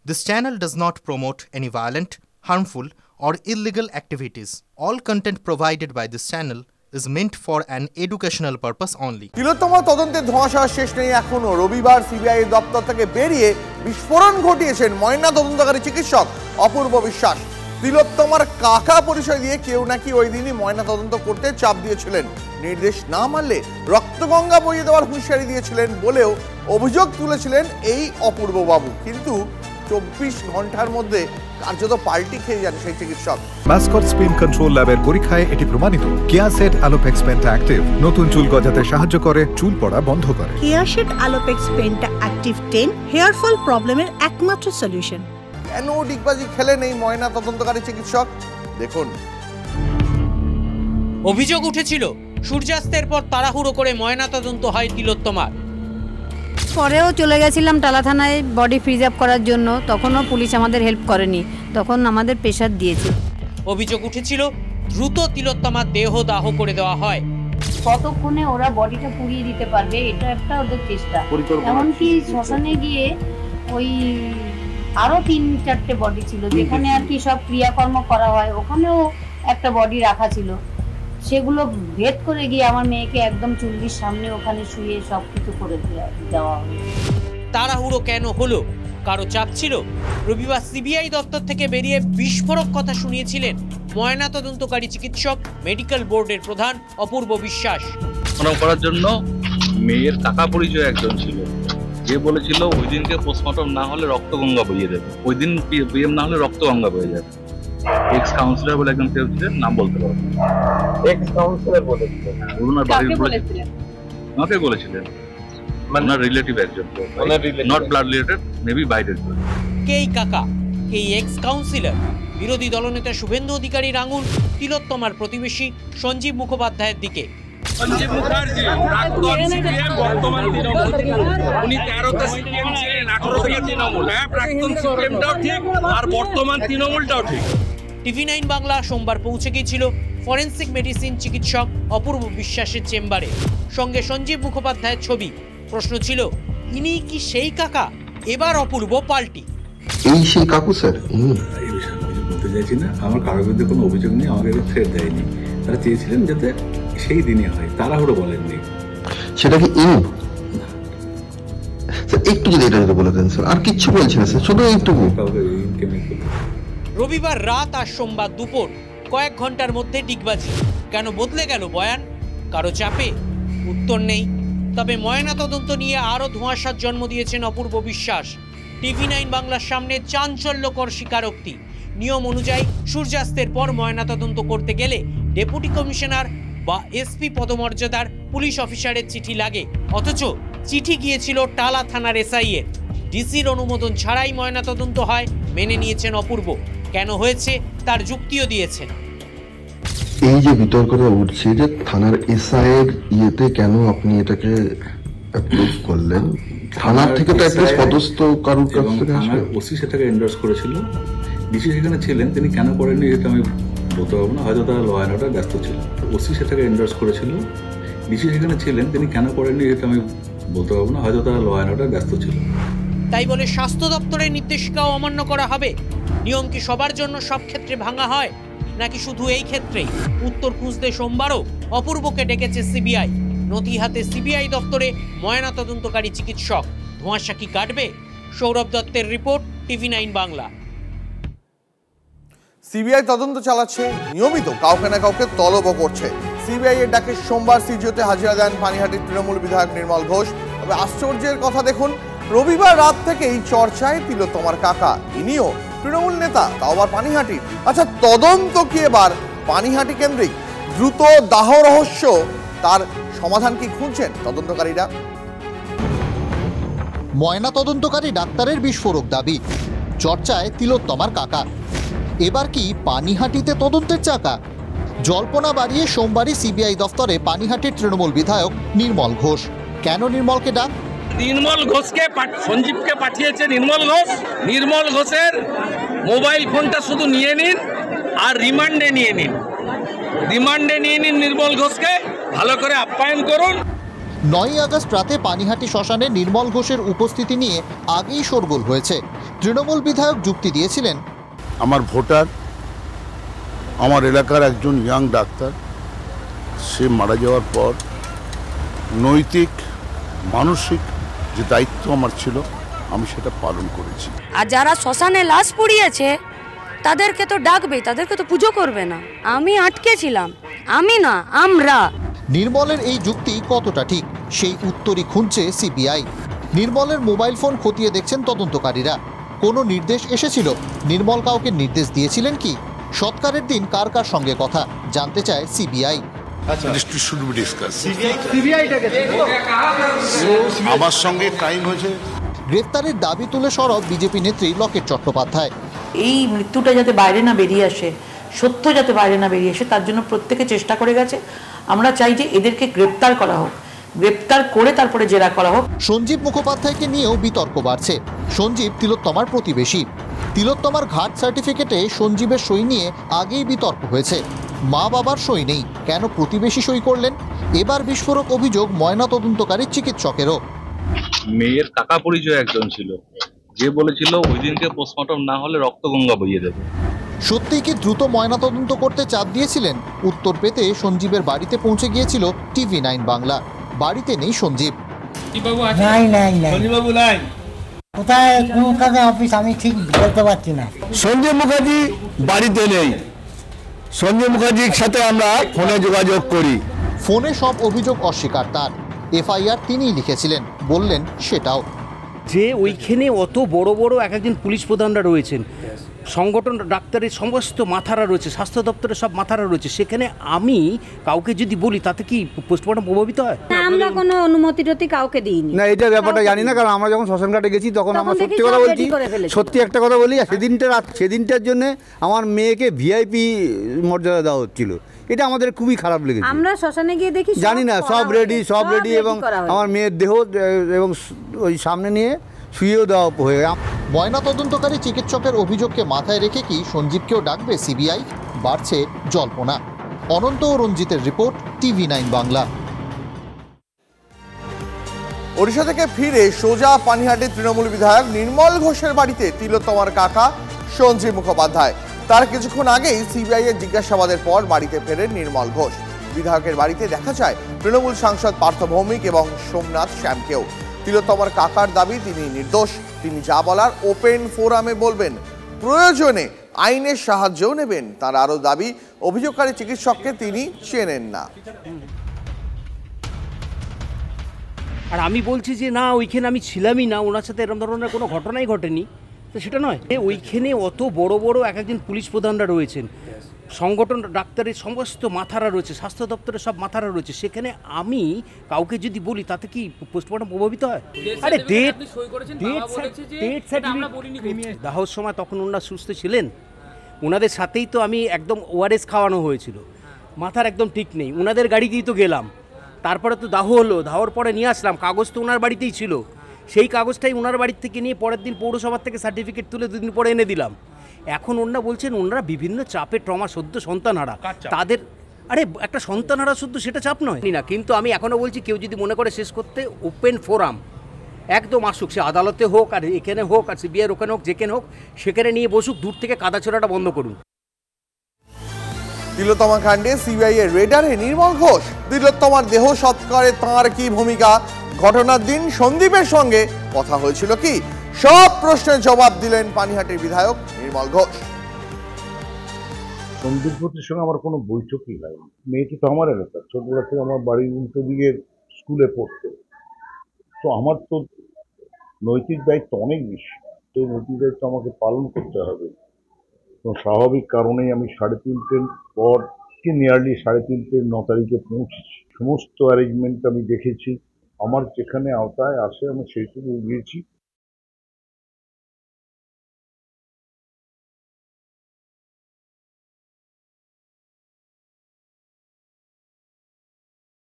This channel does not promote any violent, harmful, or illegal activities. All content provided by this channel is meant for an educational purpose only. তিলোত্তমা তদন্তের ধোঁয়াশা শেষ নেই এখনো। রবিবার CBI দপ্তর থেকে বেরিয়ে বিস্ফোরণ ঘটিয়েছেন ময়না তদন্তকারী চিকিৎসক অপূর্ব বিশ্বাস। তিলোত্তমার কাকা পরিচয় দিয়ে কেউ নাকি ওই দিনই ময়না তদন্ত করতে চাপ দিয়েছিলেন, নির্দেশ না মানলে রক্তগঙ্গা বইয়ে দেওয়ার হুঁশিয়ারি দিয়েছিলেন বলেও অভিযোগ তুলেছিলেন এই অপূর্ব বাবু। কিন্তু 24 ঘন্টার মধ্যে কার্যত পাল্টি খেয়ে যান সেই চিকিৎসক। মাসকট স্পিন কন্ট্রোল ল্যাবের পরীক্ষায় এটি প্রমাণিত। কেয়াসেট আলোপেক্স পেন্টা অ্যাক্টিভ নতুন চুল গজাতে সাহায্য করে, চুল পড়া বন্ধ করে। Keya Seth alopex penta active 10 hair fall প্রবলেমের একমাত্র সলিউশন। কেন ডিগবাজি খেলেন এই ময়না তদন্তকারী চিকিৎসক দেখুন। অভিযোগ উঠেছিল সূর্যাস্তের পর তাড়াহুড়ো করে ময়না তদন্ত হয় তিলোত্তমার। পরেও চলে গেছিলাম টালা থানায় বডি ফ্রিজ আপ করার জন্য, তখনও পুলিশ আমাদের হেল্প করেনি, তখন আমাদের প্রেশার দিয়েছে। অভিযোগ উঠেছিল দ্রুত তিলোত্তমার দেহ দাহ করে দেওয়া হয়। কতক্ষণে ওরা বডিটা পুড়িয়ে দিতে পারবে এটা একটা ওদের চেষ্টা। এমনকি শ্মশানে গিয়ে ওই আরো 3-4টে বডি ছিল যেখানে আর কি সব ক্রিয়াকর্ম করা হয়, ওখানেও একটা বডি রাখা ছিল। সেগুলো ভেদ করে গিয়ে আমার মেয়েকে একদম চুল্লির সামনে ওখানে শুয়ে সবকিছু করে দেওয়া হলো। তাড়াহুড়ো কেন হলো? কারো চাপ ছিল? রবিবার সিবিআই দপ্তর থেকে বেরিয়ে বিস্ফোরক কথা শুনিয়েছিলেন ময়না তদন্তকারী চিকিৎসক মেডিকেল বোর্ডের প্রধান অপূর্ব বিশ্বাস। করার জন্য মেয়ের কাকা পরিচয় একজন ছিল, যে বলেছিল ওই দিনকে পোস্টমর্টম না হলে রক্তগঙ্গা বইয়ে দেবে, ওই দিন পিএম না হলে রক্তগঙ্গা বয়ে যাবে। এক্স কাউন্সিলর বলে একজন কেউ ছিলেন, নাম বলতে পারবো। এক্স কাউন্সিলর বলেছিলেন, ওনার বাড়ির বলেছিলেন, আমাকে বলেছিলেন ওনার রিলেটিভ একজন, নট ব্লাড রিলেটেড, মেবি বাইরের। কেই কাকা, কেই এক্স কাউন্সিলর? বিরোধী দলনেতা শুভেন্দু অধিকারীর আঙুল তিলোত্তমার প্রতিবেশী সঞ্জীব মুখোপাধ্যায়ের দিকে। সঞ্জীব মুখার্জি প্রাক্তন সিপিএম, বর্তমান তৃণমূল। উনি 13তে সিপিএম ছিলেন, 18 থেকে তৃণমূল। হ্যাঁ, প্রাক্তন সিপিএমটাও ঠিক আর বর্তমান তৃণমূলটাও ঠিক। TV9 বাংলা সোমবার পৌঁছে গিয়েছিল ফরেন্সিক মেডিসিন চিকিৎসক অপূর্ব বিশ্বাসের চেম্বারে, সঙ্গে সঞ্জীব মুখোপাধ্যায়ের ছবি। প্রশ্ন ছিল, ইনি কি সেই কাকা? এবার অপূর্ব পাল্টি। এই সেই কাকু স্যার? এই বিষয়ে আমি বলতে চাইছি না, আমার কারোর বিরুদ্ধে কোনো অভিযোগ নেই, আমাকে থ্রেট দেয়নি। তারা চেয়েছিলেন যাতে সেই দিনে হয়, তাড়াহুড়ো বলেননি। সেটা কি একটু যদি এটা বলে দেন স্যার, আর কিচ্ছু বলছি না স্যার, শুধু এইটুকু। রবিবার রাত আর সোমবার দুপুর কয়েক ঘন্টার মধ্যে ডিগবাজি। কেন বদলে গেল বয়ান? কারো চাপে? উত্তর নেই। তবে ময়না তদন্ত নিয়ে আরও ধোঁয়াশার জন্ম দিয়েছেন অপূর্ব বিশ্বাস। TV9 বাংলার সামনে চাঞ্চল্যকর স্বীকারোক্তি। নিয়ম অনুযায়ী সূর্যাস্তের পর ময়না তদন্ত করতে গেলে ডেপুটি কমিশনার বা এসপি পদমর্যাদার পুলিশ অফিসারের চিঠি লাগে, অথচ চিঠি গিয়েছিল টালা থানার এসআইয়ের। ডিসির অনুমোদন ছাড়াই ময়নাতদন্ত হয়, মেনে নিয়েছেন অপূর্ব। কেন হয়েছে তার যুক্তিও দিয়েছেন। এই যে বিতর্কটা উঠছে যে থানার এসআইয়ের ইয়েতে কেন আপনি এটাকে অ্যাপ্রুভ করলেন? থানার থেকে তো অ্যাটলিস্ট পদস্থ কারোর কাছ থেকে আসবে। ওসি সেটাকে এন্ডোর্স করেছিল, ডিসি সেখানে ছিলেন, তিনি কেন করেননি এটা আমি বলতে পারবো না, হয়তো তারা ল অ্যান্ড অর্ডার ব্যস্ত ছিল। ওসি সেটাকে এন্ডোর্স করেছিল, ডিসি সেখানে ছিলেন, তিনি কেন করেননি এটা আমি বলতে পারবো না, হয়তো তারা ল অ্যান্ড অর্ডার ব্যস্ত ছিল। তাই বলে স্বাস্থ্য দপ্তরের নির্দেশিকাও অমান্য করা হবে? নিয়ম কি সবার জন্য সব ক্ষেত্রে ভাঙা হয়, নাকি শুধু এই ক্ষেত্রেই? উত্তর খুঁজতে সোমবারও অপূর্বকে ডেকেছে সিবিআই। নথি হাতে সিবিআই দপ্তরে ময়না তদন্তকারী চিকিৎসক। ধোঁয়াশা কি কাটবে? সৌরভ দত্তের রিপোর্ট, TV9 বাংলা। সিবিআই তদন্ত চালাচ্ছে, নিয়মিত কাউকে না কাউকে তলবও করছে। সিবিআই এর ডাকে সোমবার সিজিওতে হাজিরা দেন পানিহাটির তৃণমূল বিধায়ক নির্মল ঘোষ। তবে আশ্চর্যের কথা দেখুন, রবিবার রাত থেকেই চর্চায় তিলোত্তমার কাকা। ইনিও তৃণমূল নেতা, তাও আবার পানিহাটির। আচ্ছা, তদন্ত কি এবার পানিহাটি কেন্দ্রিক? দ্রুত দাহ রহস্য, তার সমাধান কি খুঁজছেন তদন্তকারীরা? ময়না তদন্তকারী ডাক্তারের বিস্ফোরক দাবি, চর্চায় তিলোত্তমার কাকা। এবার কি পানিহাটিতে তদন্তের চাকা? জল্পনা বাড়িয়ে সোমবারই সিবিআই দফতরে পানিহাটির তৃণমূল বিধায়ক নির্মল ঘোষ। কেন নির্মলকে ডাক? নির্মল ঘোষকে সঞ্জীবকে পাঠিয়েছে নির্মল ঘোষ। নির্মল ঘোষের মোবাইল ফোনটা শুধু নিয়ে নিন আর রিমান্ডে নিয়ে নিন। নির্মল ঘোষকে ভালো করে আপ্যায়ন করুন। 9ই আগস্ট রাতে পানিহাটি শ্মশানে নির্মল ঘোষের উপস্থিতি নিয়ে আগেই শোরগোল হয়েছে। তৃণমূল বিধায়ক যুক্তি দিয়েছিলেন, আমার ভোটার, আমার এলাকার একজন ইয়াং ডাক্তার, সে মারা যাওয়ার পর নৈতিক মানসিক যে দায়িত্ব আমার ছিল আমি সেটা পালন করেছি। আর যারা শ্মশানে লাশ পুড়িয়েছে তাদেরকে তো ডাকবে, তাদেরকে তো পুজো করবে না। আমি আটকে ছিলাম, আমি না, আমরা। নির্মলের এই যুক্তি কতটা ঠিক সেই উত্তরই খুঁজছে সিবিআই। নির্মলের মোবাইল ফোন খতিয়ে দেখছেন তদন্তকারীরা। কোনো নির্দেশ এসেছিল? নির্মল কাউকে নির্দেশ দিয়েছিলেন কি? সৎকারের দিন কার কার সঙ্গে কথা জানতে চায় সিবিআই। আমার সঙ্গে টাইম হয়েছে। গ্রেফতারের দাবি তুলে সরব বিজেপি নেত্রী লকেট চট্টোপাধ্যায়। এই মৃত্যুটা যাতে বাইরে না বেরিয়ে আসে, সত্য যাতে বাইরে না বেরিয়ে আসে, তার জন্য প্রত্যেকে চেষ্টা করে গেছে। আমরা চাই যে এদেরকে গ্রেপ্তার করা হোক, গ্রেপ্তার করে তারপরে জেরা করা হোক। সঞ্জীব মুখোপাধ্যায়কে নিয়েও বিতর্ক বাড়ছে। সঞ্জীব তিলোত্তমার প্রতিবেশী। তিলোত্তমার ঘাট সার্টিফিকেটে সঞ্জীবের সই নিয়ে আগেই বিতর্ক হয়েছে। মা বাবার সই নেই, কেন প্রতিবেশী সই করলেন? এবার বিস্ফোরক অভিযোগ ময়নাতদন্তকারী চিকিৎসকেরও। মেয়ের কাকা পরিচয় একজন ছিল, যে বলেছিল ওই দিনকে পোস্টমর্টম না হলে রক্তগঙ্গা বইয়ে দেবে। সত্যিই কি দ্রুত ময়নাতদন্ত করতে চাপ দিয়েছিলেন? উত্তর পেতে সঞ্জীবের বাড়িতে পৌঁছে গিয়েছিল TV9 বাংলা। বাড়িতে নেই সঞ্জীব। কোথায় কোন অফিস আমি ঠিক বলতে পারছি না। সঞ্জীব মুখার্জি বাড়িতে নেই। সঞ্জীব মুখার্জির সাথে আমরা ফোনে যোগাযোগ করি। ফোনে সব অভিযোগ অস্বীকার তার। FIR তিনিই লিখেছিলেন, বললেন সেটাও। যে ওইখানে অত বড় বড় একজন পুলিশ প্রধানরা রয়েছেন, সংগঠন ডাক্তারের সমস্ত মাথারা রয়েছে, স্বাস্থ্য দপ্তরের সব মাথারা রয়েছে, সেখানে আমি কাউকে যদি বলি তাতে কি পোস্টমর্টম প্রভাবিত হয়? আমরা কোনো অনুমতি টতি কাউকে দিইনি। না, এটা ব্যাপারটা জানি না, কারণ আমরা যখন শ্মশান ঘাটে গেছি তখন আমরা সত্যি কথা বলছি, সত্যি একটা কথা বলি, সেদিনটার জন্য আমার মেয়েকে VIP মর্যাদা দেওয়া হচ্ছিল। এটা আমাদের খুবই খারাপ লেগেছে। আমরা শ্মশানে গিয়ে দেখি জানি না সব রেডি এবং আমার মেয়ের দেহ এবং ওই সামনে নিয়ে শুয়েও দেওয়া হয়ে। ময়নাতদন্তকারী চিকিৎসকের অভিযোগকে মাথায় রেখে কি সঞ্জীবকেও ডাকবে সিবিআই? বাড়ছে জল্পনা। অনন্ত ও রঞ্জিতের রিপোর্ট, TV9 বাংলা। ওড়িশা থেকে ফিরে সোজা পানিহাটির তৃণমূল বিধায়ক নির্মল ঘোষের বাড়িতে তিলোত্তমার কাকা সঞ্জীব মুখোপাধ্যায়। তার কিছুক্ষণ আগেই সিবিআই এর জিজ্ঞাসাবাদের পর বাড়িতে ফেরেন নির্মল ঘোষ। বিধায়কের বাড়িতে দেখা যায় তৃণমূল সাংসদ পার্থ ভৌমিক এবং সোমনাথ শ্যামকেও। তিলোত্তমার কাকার দাবি তিনি নির্দোষ। তিনি যা বলার ওপেন ফোরামে বলবেন, প্রয়োজনে আইনের সাহায্যও নেবেন। তার আরও দাবি, অভিযোগকারী চিকিৎসককে তিনি চেনেন না। আর আমি বলছি যে না, ওইখানে আমি ছিলামই না, ওনার সাথে এরকম ধরনের কোনো ঘটনাই ঘটেনি, তো সেটা নয়। ওইখানে অত বড় বড় একজন পুলিশ প্রধানরা রয়েছেন, সংগঠন ডাক্তারের সমস্ত মাথারা রয়েছে, স্বাস্থ্য দপ্তরের সব মাথারা রয়েছে, সেখানে আমি কাউকে যদি বলি তাতে কি পোস্টমর্টম প্রভাবিত হয়? আরে দাহর সময় তখন ওনারা সুস্থ ছিলেন, ওনাদের সাথেই তো আমি একদম ORS খাওয়ানো হয়েছিল, মাথার একদম ঠিক নেই, ওনাদের গাড়িতেই তো গেলাম, তারপরে তো দাহ হলো, দাহর পরে নিয়ে আসলাম, কাগজ তো ওনার বাড়িতেই ছিল, সেই কাগজটাই ওনার বাড়ির থেকে নিয়ে পরের দিন পৌরসভার থেকে সার্টিফিকেট তুলে 2 দিন পরে এনে দিলাম। এখন ওনারা বলছেন ওনারা বিভিন্ন চাপে ট্রমা সদ্য সন্তানহারা, তাদের আরে একটা সন্তানহারা শুদ্ধ সেটা চাপ নয় না। কিন্তু আমি এখনও বলছি, কেউ যদি মনে করে শেষ করতে, ওপেন ফোরাম একদম আসুক, সে আদালতে হোক আর এখানে হোক আর CBI ওখানে হোক, যেখানে হোক, সেখানে নিয়ে বসুক, দূর থেকে কাদা ছোড়াটা বন্ধ করুন। তিলোত্তমা কাণ্ডে সিবিআই এর রেডারে নির্মল ঘোষ। তিলোত্তমার দেহ সৎকারে তাঁর কি ভূমিকা? ঘটনার দিন সন্দীপের সঙ্গে কথা হয়েছিল কি? সব প্রশ্নের জবাব দিলেন পানিহাটির বিধায়ক নির্মল ঘোষ। সন্দীপ ঘোষের সঙ্গে আমার কোনো বৈঠকই হয়নি। মেয়েটি তো আমার এলাকা, ছোটবেলা থেকে আমার বাড়ির উল্টো দিকে স্কুলে পড়তো, তো আমার তো নৈতিক দায়িত্ব অনেক বেশি। সেই নৈতিক দায়িত্ব আমাকে পালন করতে হবে। তো স্বাভাবিক কারণেই আমি 3:30 পর কি নিয়ারলি 3:30 9 তারিখে পৌঁছেছি। সমস্ত অ্যারেঞ্জমেন্ট আমি দেখেছি, আমার যেখানে আওতায় আসে আমি সেইটুকু গিয়েছি।